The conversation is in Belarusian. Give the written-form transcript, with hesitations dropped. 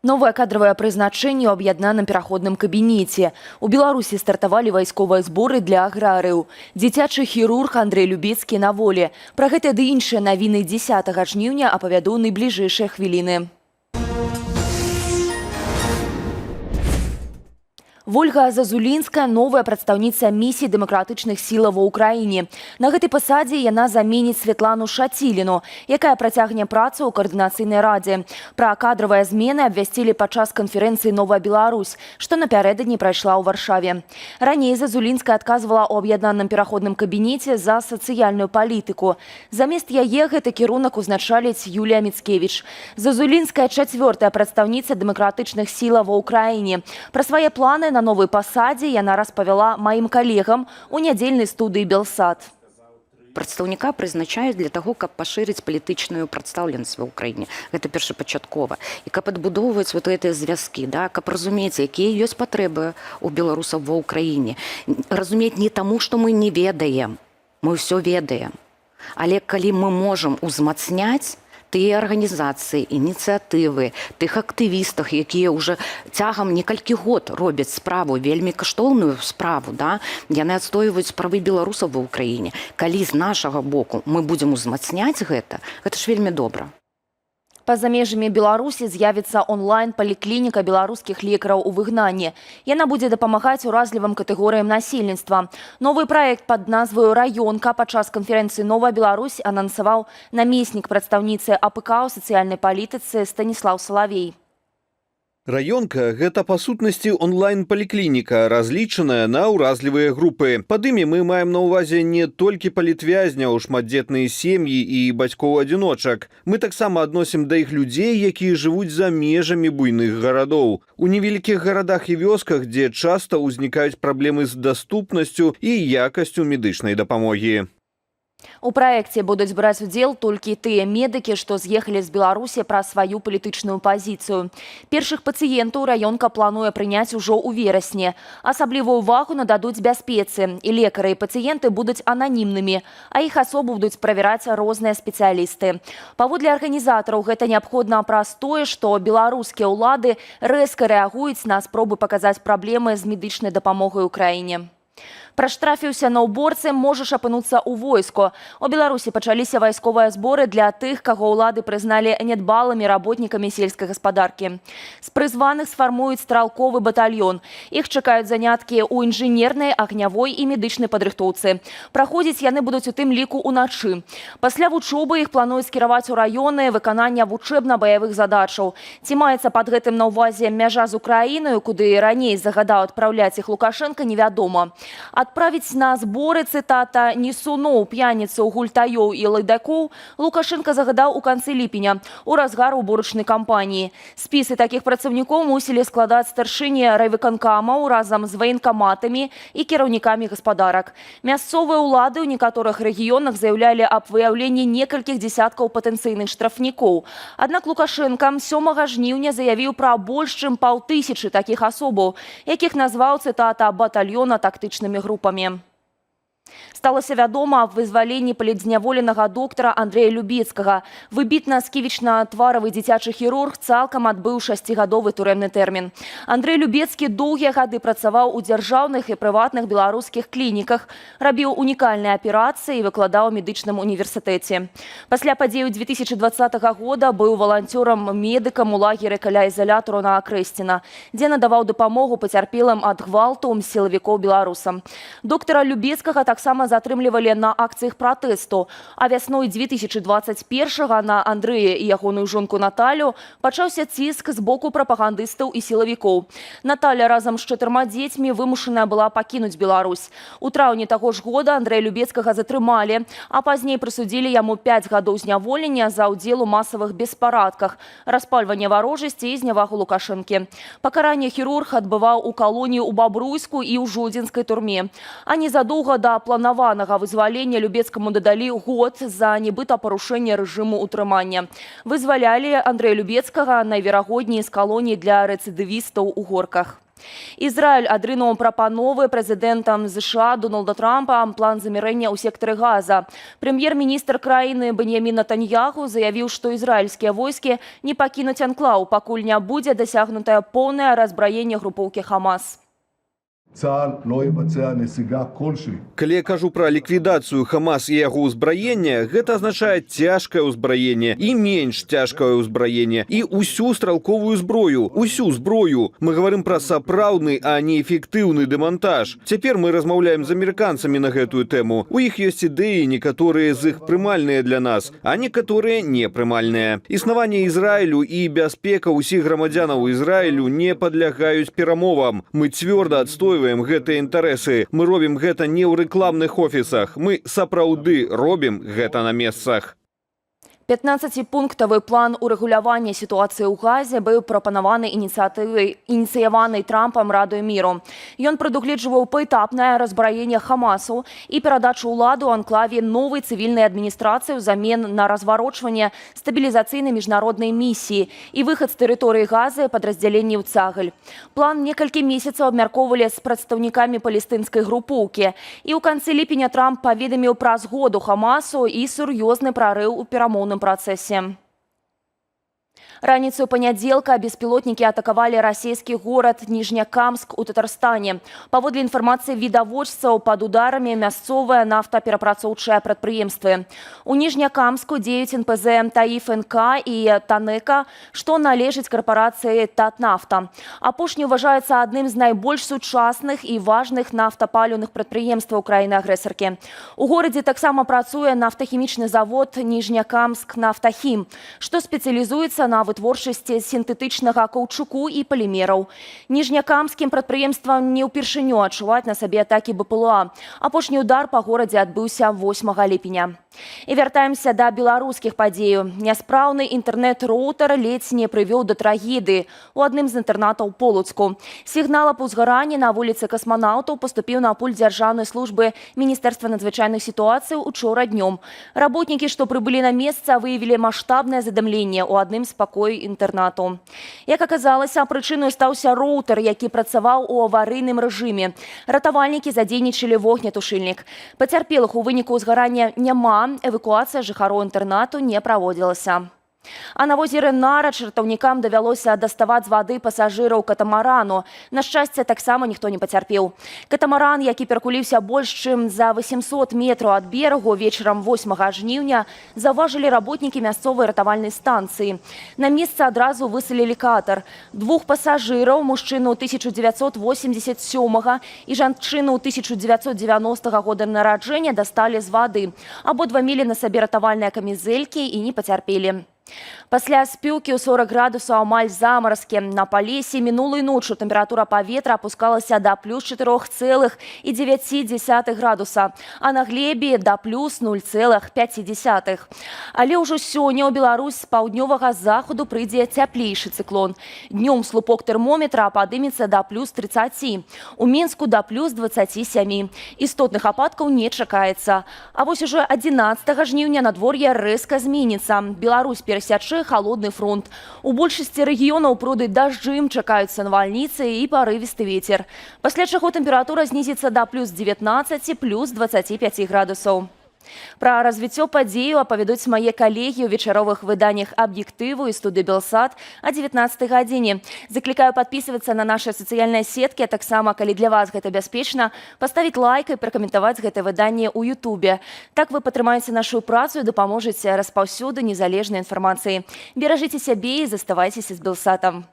Новае кадровае прызначэнне ў аб'яднаным пераходным кабінеце. У Беларусі стартавалі вайсковыя зборы для аграрыяў. Дзіцячы хірург Андрэй Любецкі на волі. Пра гэта ды іншыя навіны 10 жніўня апавяду найбліжэйшыя хвіліны. Вольга Зазулінская – новая прадстаўніца місіі дэмакратычных сілаў ва ўкраіне. На гэтай пасадзе яна заменіць Светлану Шаціліну, якая працягне працу ў каардынацыйнай радзе. Пра кадравыя змены абвясцілі падчас канферэнцыі «Новая Беларусь», што напярэдадні прайшла ў Варшаве. Раней Зазулінская адказвала ў аб'яднаным пераходным кабінеце за сацыяльную палітыку. Замест яе гэты кірунак узначаліць Юлія Міцкевіч. Зазулінская – 4-я прадстаўніца дэмакратычных сілаў ва ўкраіне. Пра свае планы на новой пасадзе яна распавяла маім калегам у нядзельнай студыі «Белсат». Прадстаўніка прызначаюць для таго, каб пашырыць палітычную прадстаўленасць ва ўкраіне. Гэта першапачаткова. І каб адбудоўваць вот гэтыя звязкі, да, каб разумець, якія ёсць патрэбы у беларусаў ва ўкраіне. Разумець не таму, што мы не ведаем. Мы ўсё ведаем. Але калі мы можам узмацняць тыя арганізацыі, ініцыятывы, тых актывістах, якія ўжо цягам некалькі год робяць справу, вельмі каштоўную справу, да? Яны адстойваюць правы беларусаў ва ўкраіне. Калі з нашага боку мы будзем узмацняць гэта ж вельмі добра. Па-за межамі Беларусі з'явіцца онлайн-паліклініка беларускіх лекараў у выгнанні. Яна будзе дапамагаць уразлівым катэгорыям насельніцтва. Новы праект пад назваю «Раёнка» падчас канферэнцыі «Новая Беларусь» анансаваў намеснік прадстаўніцы АПК ў сацыяльнай палітыцы Станіслаў Салавей. Раёнка – гэта па сутнасці онлайн-паліклініка, разлічаная на ўразлівыя групы. Пад імі мы маем на ўвазе не толькі палітвязняў, шматдзетныя сем'і і бацькоў-адзіночак. Мы таксама адносім да іх людзей, якія жывуць за межамі буйных гарадоў. У невялікіх гарадах і вёсках, дзе часта ўзнікаюць праблемы з даступнасцю і якасцю медычнай дапамогі. У праекце будуць браць удзел толькі тыя медыкі, што з'ехалі з Беларусі пра сваю палітычную пазіцыю. Першых пацыентаў раёнка плануе прыняць ужо ў верасні. Асаблівую ўвагу нададуць бяспецы. І лекары і пацыенты будуць ананімнымі, а іх асобу будуць правяраць розныя спецыялісты. Паводле арганізатараў гэта неабходна праз тое, што беларускія ўлады рэзка рэагуюць на спробы паказаць праблемы з медычнай дапамогай у краіне. Праштрафіўся на ўборцы, можаш апынуцца ў войску. У Беларусі пачаліся вайсковыя зборы для тых, каго ўлады прызналі нядбалымі работнікамі сельскай гаспадаркі. З прызваных сфармуюць стралковы батальён. Іх чакаюць заняткі ў інжынернай, агнявой і медычнай падрыхтоўцы. Праходзіць яны будуць у тым ліку ўначы. Пасля вучобы іх плануюць скіраваць у раёны выканання вучэбна-баявых задачаў. Ці маецца пад гэтым на ўвазе мяжа з Украінаю, куды раней загадаў адпраўляць іх Лукашенка, невядома. Адправіць на зборы, цытата, «несуноў, п'яніцаў, гультаёў і лайдакоў» Лукашенка загадаў у канцы ліпеня, у разгар уборачнай кампаніі. Спісы такіх працаўнікоў мусілі складаць старшыні райвыканкамаў разам з ваенкаматамі і кіраўнікамі гаспадарак. Мясцовыя ўлады ў некаторых рэгіёнах заяўлялі аб выяўленні некалькіх дзесяткаў патэнцыйных штрафнікоў. Аднак Лукашенка 7 жніўня заявіў пра больш чым 5000 такіх асобаў, якіх назваў, цытата, «батальёна тактычнымі групамі». Сталася вядома аб вызваленні палітзняволенага доктара Андрэя Любецкага. Выбітна сківічна-тваравы дзіцячы хірург цалкам адбыў 6-гадовы турэмны тэрмін. Андрэй Любецкі доўгія гады працаваў у дзяржаўных і прыватных беларускіх клініках, рабіў унікальныя аперацыі і выкладаў у медычным універсітэце. Пасля падзею 2020 года быў валанцёрам-медыкам у лагеры каля ізалятару на Акрэсціна, дзе надаваў дапамогу пацярпелым ад гвалту сілавікоў беларусам. Доктара Любецкага таксама затрымлівалі на акцыях пратэсту. А вясной 2021-го на Андрэя і ягоную жонку Наталю пачаўся ціск з боку прапагандыстаў і сілавікоў. Наталя разам з 4 дзецьмі вымушаная была пакінуць Беларусь. У траўні таго ж года Андрэя Любецкага затрымалі, а пазней прысудзілі яму 5 гадоў зняволення за ўдзел у масавых беспарадках, распальванне варожасці і знявагу Лукашэнкі. Пакаранне хірург адбываў у калоніі ў Бабруйску і ў Жодзінскай турме. А незадоўга да планаванага вызвалення Любецкаму дадалі год за нібыта парушэнне рэжыму утрымання. Вызвалялі Андрэя Любецкага найверагодней з калоніі для рэцыдывістаў у Горках. Ізраіль адрынуў прапановы прэзідэнтам США Дональда Трампа план замірэння ў сектары Газа. Прэм'ер-міністр краіны Беньямін Нетаньяху заявіў, што ізраільскія войскі не пакінуць анклаў, пакуль не будзе дасягнутае поўнае разбраенне групоўкі Хамас. צה"ל לא יבצע נסיגה כלשהי. Калі я кажу пра ліквідацыю Хамас і яго ўзбраення, гэта азначае цяжкае ўзбраенне і менш цяжкае ўзбраенне і ўсю стралковую зброю, усю зброю. Мы говорим пра сапраўдны, а не эфектыўны дэмантаж. Цяпер мы размаўляем з амерыканцамі на гэтую тэму. У іх ёсць ідэі, некаторыя з іх прымальныя для нас, а некаторыя непрымальныя. Існаванне Ізраілю і бяспека ўсіх грамадзянаў Ізраілю не падлягаюць перамовам. Мы цвёрда адстойваем гэтыя інтарэсы. Мы робім гэта не ў рэкламных офісах. Мы сапраўды робім гэта на месцах. 15-пунктовый план урэгулявання сітуацыі ў Газе быў прапанаваны ініцыяванай Трампам Радой міру. Ён прадугледжваў паэтапнае разбраенне Хамасу і перадачу ўладу анклаве новай цывільнай адміністрацыі ўзамен на разварочванне стабілізацыйнай міжнароднай місіі і выхад з тэрыторыі Газы падраздзяленняў Цагаль. План некалькі месяцаў абмяркоўвалі з прадстаўнікамі палестынскай групоўкі. І ў канцы ліпеня Трамп паведаміў пра згоду Хамасу і сур'ёзны прарыў у перамоўным працэсе. Раніцу панядзелка беспілотнікі атакавалі расійскі горад Ніжнякамск у Татарстане. Паводле інфармацыі відавочцаў, пад ударамі мясцовыя нафтаперапрацоўчыя прадпрыемствы. У Ніжнякамску дзеюць НПЗ «Таиф НК» і «Танека», што належыць карпорацыі «Татнафта». Апошні ўважаецца адным з найбольш сучасных і важных нафтапаліўных прадпрыемстваў краіны-агрэсаркі. У горадзе таксама працуе нафтахімічны завод «Ніжнякамск Нафтахім», што спецыялізуецца на вытворчасці сінтэтычнага каўчуку і палімераў. Ніжнякамскім прадпрыемствам не ўпершыню адчуваць на сабе атакі БПЛА. Апошні удар па горадзе адбыўся 8 ліпеня. І вяртаемся да беларускіх падзеяў. Няспраўны інтэрнэт-роутер ледзь не прывёў да трагедыі у адным з інтэрнатаў Полуцку. Сігнал аб узгаранні на вуліцы Касманаўтаў паступіў на пульт дзяржаўнай службы Міністэрства надзвычайных сітуацый учора днём. Работнікі, што прыбылі на месца, выявілі маштабнае задымленне ў адным з пакояў інтэрнату. Як аказалася, прычынай стаўся роутер, які працаваў у аварыйным рэжыме. Ратавальнікі задзейнічалі вогнетушыльнік. Пацярпелых у выніку ўзгарання няма. Эвакуацыя жыхароў інтэрнату не праводзілася. А на возеры Нара чартаўнікам давялося даставаць з вады пасажыраў катамарану. На шчасце, таксама ніхто не пацярпеў. Катамаран, які перакуліўся больш чым за 800 метраў ад берагу вечарам 8 жніўня, заўважылі работнікі мясцовай ратавальнай станцыі. На месца адразу высалілі катар. Двух пасажыраў, мужчыну 1987 і жанчыну 1990 года нараджэння, дасталі з вады. Абодва мелі на сабе ратавальныя камізэлькі і не пацярпелі. Пасля спёкі ў 40 градусаў амаль замаразкі. На Палесе мінулай ноччу тэмпература паветра апускалася да плюс 4,9 градуса, а на глебе да плюс 0,5. Але ўжо сёння ў Беларусь з паўднёвага захаду прыйдзе цяплейшы цыклон. Днём слупок тэрмометра падымецца да плюс 30, у Мінску да плюс 27. Істотных ападкаў не чакаецца. А вось ужо 11 жніўня надвор'е рэзка зменіцца. Беларусь перасячэ холодны фронт. У большасці рэгіёнаў пройдуць дажджы, чакаюцца навальніцы і парывісты вецер. Пасля чаго тэмпература знізіцца да плюс 19, плюс 25 градусаў. Пра развіццё падзею апавядуць мае калегі ў вечаровых выданнях «Аб'ектыву» і студыі «Белсат» о 19 гадзіне. Заклікаю падпісвацца на нашы сацыяльныя сеткі, а таксама, калі для вас гэта бяспечна, паставіць лайк і пракаментаваць гэта выданне ў Ютубе. Так вы падтрымаеце нашу працу і дапаможаце распаўсюду незалежнай інфармацыі. Беражыце сябе і заставайцеся з «Белсатам».